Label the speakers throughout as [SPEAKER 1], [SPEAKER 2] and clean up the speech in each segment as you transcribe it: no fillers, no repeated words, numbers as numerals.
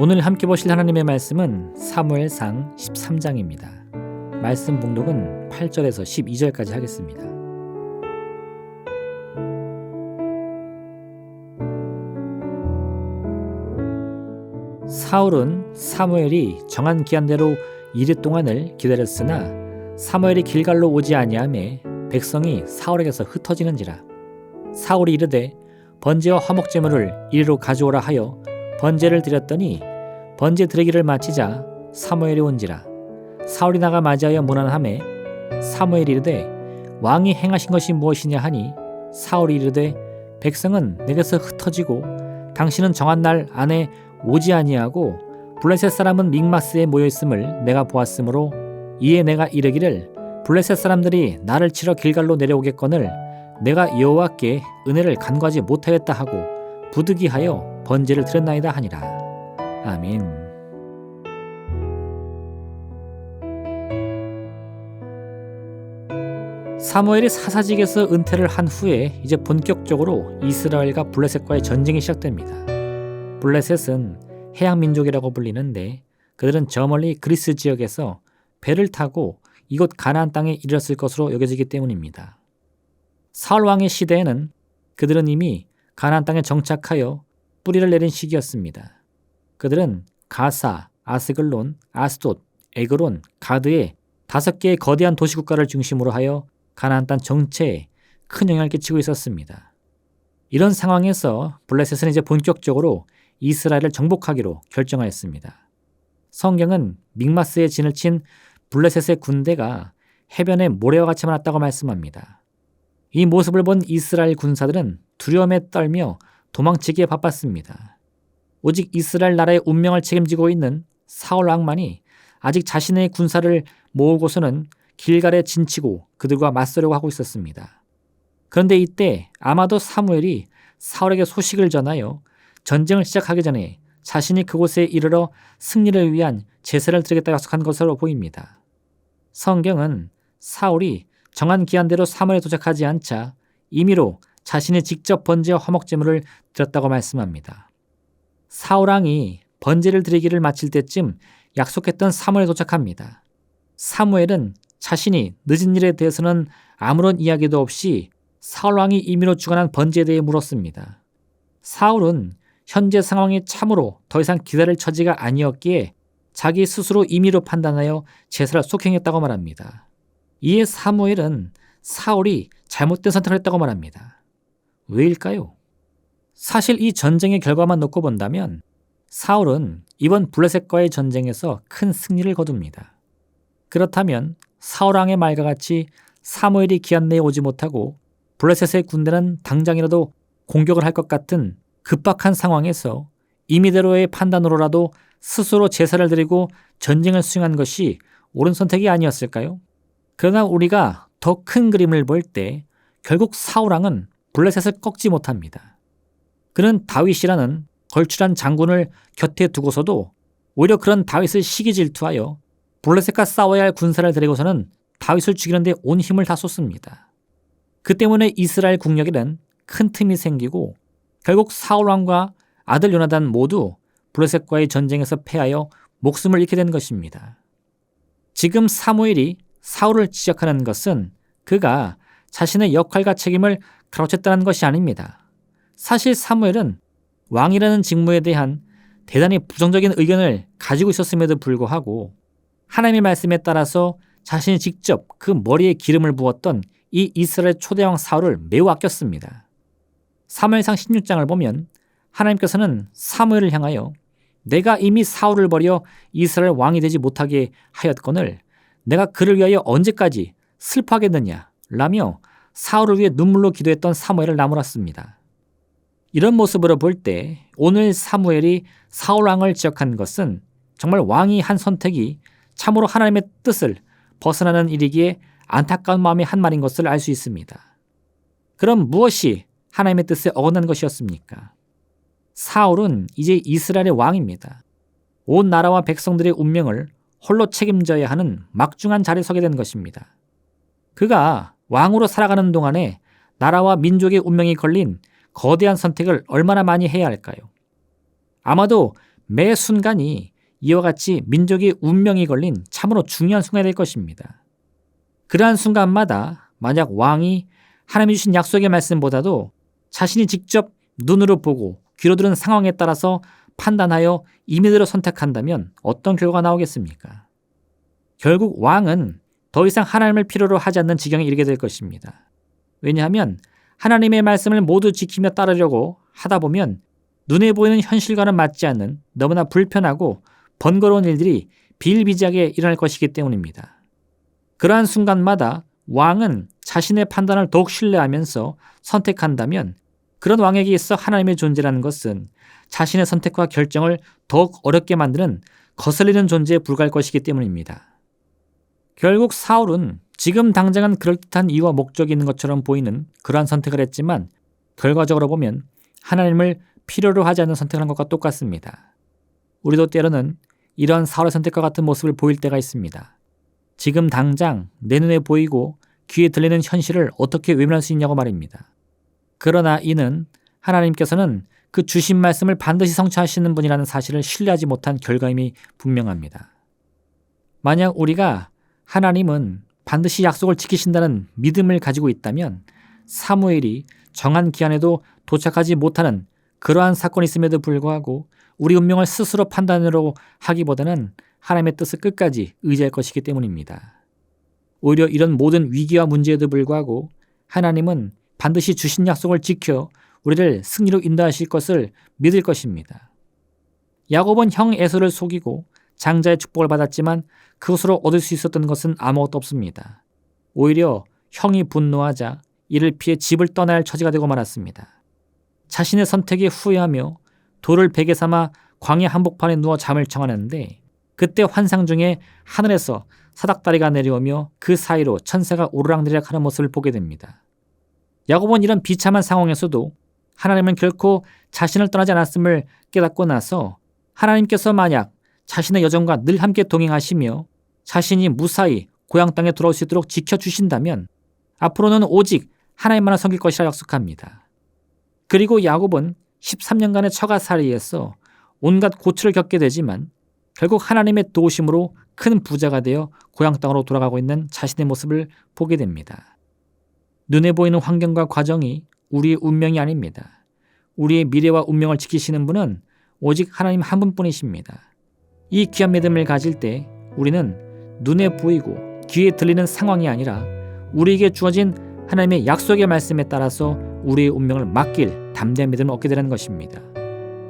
[SPEAKER 1] 오늘 함께 보실 하나님의 말씀은 사무엘상 13장입니다. 말씀 봉독은 8절에서 12절까지 하겠습니다. 사울은 사무엘이 정한 기한대로 이르 동안을 기다렸으나 사무엘이 길갈로 오지 아니하매 백성이 사울에게서 흩어지는지라. 사울이 이르되 번제와 화목제물을 이리로 가져오라 하여 번제를 드렸더니 번제 드리기를 마치자 사무엘이 온지라. 사울이 나가 맞이하여 문안하매 사무엘이 이르되 왕이 행하신 것이 무엇이냐 하니 사울이 이르되 백성은 내게서 흩어지고 당신은 정한 날 안에 오지 아니하고 블레셋 사람은 믹마스에 모여 있음을 내가 보았으므로 이에 내가 이르기를 블레셋 사람들이 나를 치러 길갈로 내려오겠거늘 내가 여호와께 은혜를 간구하지 못하였다 하고 부득이하여 번제를 드렸나이다 하니라. 아멘. 사무엘이 사사직에서 은퇴를 한 후에 이제 본격적으로 이스라엘과 블레셋과의 전쟁이 시작됩니다. 블레셋은 해양 민족이라고 불리는데 그들은 저 멀리 그리스 지역에서 배를 타고 이곳 가나안 땅에 이르렀을 것으로 여겨지기 때문입니다. 사울 왕의 시대에는 그들은 이미 가나안 땅에 정착하여 뿌리를 내린 시기였습니다. 그들은 가사, 아스글론, 아스돗, 에그론, 가드의 5개의 거대한 도시국가를 중심으로 하여 가나안 땅 정체에 큰 영향을 끼치고 있었습니다. 이런 상황에서 블레셋은 이제 본격적으로 이스라엘을 정복하기로 결정하였습니다. 성경은 믹마스에 진을 친 블레셋의 군대가 해변에 모래와 같이 많았다고 말씀합니다. 이 모습을 본 이스라엘 군사들은 두려움에 떨며 도망치기에 바빴습니다. 오직 이스라엘 나라의 운명을 책임지고 있는 사울 왕만이 아직 자신의 군사를 모으고서는 길갈에 진치고 그들과 맞서려고 하고 있었습니다. 그런데 이때 아마도 사무엘이 사울에게 소식을 전하여 전쟁을 시작하기 전에 자신이 그곳에 이르러 승리를 위한 제사를 드리겠다 약속한 것으로 보입니다. 성경은 사울이 정한 기한대로 사무엘에 도착하지 않자 임의로 자신이 직접 번제와 화목제물을 드렸다고 말씀합니다. 사울 왕이 번제를 드리기를 마칠 때쯤 약속했던 사무엘에 도착합니다. 사무엘은 자신이 늦은 일에 대해서는 아무런 이야기도 없이 사울 왕이 임의로 주관한 번제에 대해 물었습니다. 사울은 현재 상황이 참으로 더 이상 기다릴 처지가 아니었기에 자기 스스로 임의로 판단하여 제사를 속행했다고 말합니다. 이에 사무엘은 사울이 잘못된 선택을 했다고 말합니다. 왜일까요? 사실 이 전쟁의 결과만 놓고 본다면 사울은 이번 블레셋과의 전쟁에서 큰 승리를 거둡니다. 그렇다면 사울 왕의 말과 같이 사무엘이 기한 내에 오지 못하고 블레셋의 군대는 당장이라도 공격을 할 것 같은 급박한 상황에서 임의대로의 판단으로라도 스스로 제사를 드리고 전쟁을 수행한 것이 옳은 선택이 아니었을까요? 그러나 우리가 더 큰 그림을 볼 때 결국 사울 왕은 블레셋을 꺾지 못합니다. 그는 다윗이라는 걸출한 장군을 곁에 두고서도 오히려 그런 다윗을 시기 질투하여 블레셋과 싸워야 할 군사를 데리고서는 다윗을 죽이는 데 온 힘을 다 쏟습니다. 그 때문에 이스라엘 국력에는 큰 틈이 생기고 결국 사울 왕과 아들 요나단 모두 블레셋과의 전쟁에서 패하여 목숨을 잃게 된 것입니다. 지금 사무엘이 사울을 지적하는 것은 그가 자신의 역할과 책임을 가로챘다는 것이 아닙니다. 사실 사무엘은 왕이라는 직무에 대한 대단히 부정적인 의견을 가지고 있었음에도 불구하고 하나님의 말씀에 따라서 자신이 직접 그 머리에 기름을 부었던 이 이스라엘 초대왕 사울을 매우 아꼈습니다. 사무엘상 16장을 보면 하나님께서는 사무엘을 향하여 내가 이미 사울을 버려 이스라엘 왕이 되지 못하게 하였거늘 내가 그를 위하여 언제까지 슬퍼하겠느냐 라며 사울을 위해 눈물로 기도했던 사무엘을 나무랐습니다. 이런 모습으로 볼 때 오늘 사무엘이 사울 왕을 지적한 것은 정말 왕이 한 선택이 참으로 하나님의 뜻을 벗어나는 일이기에 안타까운 마음이 한 말인 것을 알 수 있습니다. 그럼 무엇이 하나님의 뜻에 어긋난 것이었습니까? 사울은 이제 이스라엘의 왕입니다. 온 나라와 백성들의 운명을 홀로 책임져야 하는 막중한 자리에 서게 된 것입니다. 그가 왕으로 살아가는 동안에 나라와 민족의 운명이 걸린 거대한 선택을 얼마나 많이 해야 할까요? 아마도 매 순간이 이와 같이 민족의 운명이 걸린 참으로 중요한 순간이 될 것입니다. 그러한 순간마다 만약 왕이 하나님이 주신 약속의 말씀보다도 자신이 직접 눈으로 보고 귀로 들은 상황에 따라서 판단하여 임의대로 선택한다면 어떤 결과가 나오겠습니까? 결국 왕은 더 이상 하나님을 필요로 하지 않는 지경에 이르게 될 것입니다. 왜냐하면 하나님의 말씀을 모두 지키며 따르려고 하다 보면 눈에 보이는 현실과는 맞지 않는 너무나 불편하고 번거로운 일들이 비일비재하게 일어날 것이기 때문입니다. 그러한 순간마다 왕은 자신의 판단을 더욱 신뢰하면서 선택한다면 그런 왕에게 있어 하나님의 존재라는 것은 자신의 선택과 결정을 더욱 어렵게 만드는 거슬리는 존재에 불과할 것이기 때문입니다. 결국 사울은 지금 당장은 그럴듯한 이유와 목적이 있는 것처럼 보이는 그러한 선택을 했지만 결과적으로 보면 하나님을 필요로 하지 않는 선택을 한 것과 똑같습니다. 우리도 때로는 이러한 사울의 선택과 같은 모습을 보일 때가 있습니다. 지금 당장 내 눈에 보이고 귀에 들리는 현실을 어떻게 외면할 수 있냐고 말입니다. 그러나 이는 하나님께서는 그 주신 말씀을 반드시 성취하시는 분이라는 사실을 신뢰하지 못한 결과임이 분명합니다. 만약 우리가 하나님은 반드시 약속을 지키신다는 믿음을 가지고 있다면 사무엘이 정한 기한에도 도착하지 못하는 그러한 사건이 있음에도 불구하고 우리 운명을 스스로 판단으로 하기보다는 하나님의 뜻을 끝까지 의지할 것이기 때문입니다. 오히려 이런 모든 위기와 문제에도 불구하고 하나님은 반드시 주신 약속을 지켜 우리를 승리로 인도하실 것을 믿을 것입니다. 야곱은 형 에서를 속이고 장자의 축복을 받았지만 그것으로 얻을 수 있었던 것은 아무것도 없습니다. 오히려 형이 분노하자 이를 피해 집을 떠나야 할 처지가 되고 말았습니다. 자신의 선택에 후회하며 돌을 베개 삼아 광야 한복판에 누워 잠을 청하는데 그때 환상 중에 하늘에서 사닥다리가 내려오며 그 사이로 천사가 오르락내리락 하는 모습을 보게 됩니다. 야곱은 이런 비참한 상황에서도 하나님은 결코 자신을 떠나지 않았음을 깨닫고 나서 하나님께서 만약 자신의 여정과 늘 함께 동행하시며 자신이 무사히 고향 땅에 돌아올 수 있도록 지켜주신다면 앞으로는 오직 하나님만을 섬길 것이라 약속합니다. 그리고 야곱은 13년간의 처가살이에서 온갖 고초를 겪게 되지만 결국 하나님의 도우심으로 큰 부자가 되어 고향 땅으로 돌아가고 있는 자신의 모습을 보게 됩니다. 눈에 보이는 환경과 과정이 우리의 운명이 아닙니다. 우리의 미래와 운명을 지키시는 분은 오직 하나님 한 분뿐이십니다. 이 귀한 믿음을 가질 때 우리는 눈에 보이고 귀에 들리는 상황이 아니라 우리에게 주어진 하나님의 약속의 말씀에 따라서 우리의 운명을 맡길 담대한 믿음을 얻게 되는 것입니다.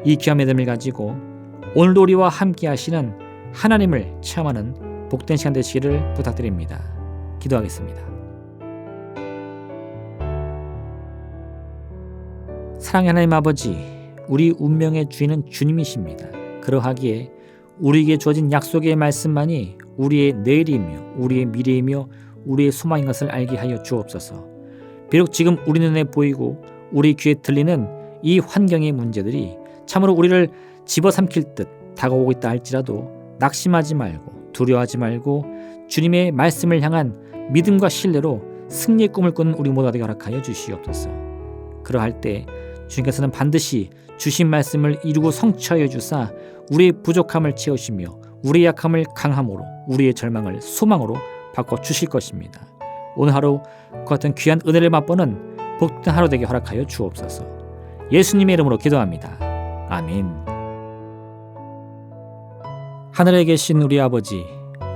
[SPEAKER 1] 이 귀한 믿음을 가지고 오늘도 우리와 함께 하시는 하나님을 체험하는 복된 시간 되시기를 부탁드립니다. 기도하겠습니다. 사랑의 하나님 아버지, 우리 운명의 주인은 주님이십니다. 그러하기에 우리에게 주어진 약속의 말씀만이 우리의 내일이며 우리의 미래이며 우리의 소망인 것을 알게 하여 주옵소서. 비록 지금 우리 눈에 보이고 우리 귀에 들리는 이 환경의 문제들이 참으로 우리를 집어삼킬 듯 다가오고 있다 할지라도 낙심하지 말고 두려워하지 말고 주님의 말씀을 향한 믿음과 신뢰로 승리의 꿈을 꾸는 우리 모두가 되게 허락하여 주시옵소서. 그러할 때 주님께서는 반드시 주신 말씀을 이루고 성취하여 주사 우리의 부족함을 채우시며 우리의 약함을 강함으로 우리의 절망을 소망으로 바꿔 주실 것입니다. 오늘 하루 그 같은 귀한 은혜를 맛보는 복된 하루 되게 허락하여 주옵소서. 예수님의 이름으로 기도합니다. 아멘. 하늘에 계신 우리 아버지,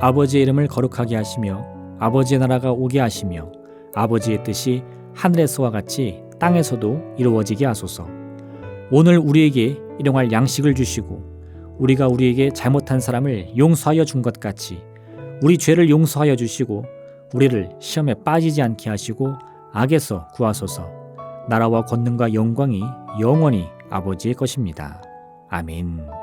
[SPEAKER 1] 아버지의 이름을 거룩하게 하시며 아버지의 나라가 오게 하시며 아버지의 뜻이 하늘에서와 같이 땅에서도 이루어지게 하소서. 오늘 우리에게 일용할 양식을 주시고 우리가 우리에게 잘못한 사람을 용서하여 준 것 같이 우리 죄를 용서하여 주시고 우리를 시험에 빠지지 않게 하시고 악에서 구하소서. 나라와 권능과 영광이 영원히 아버지의 것입니다. 아멘.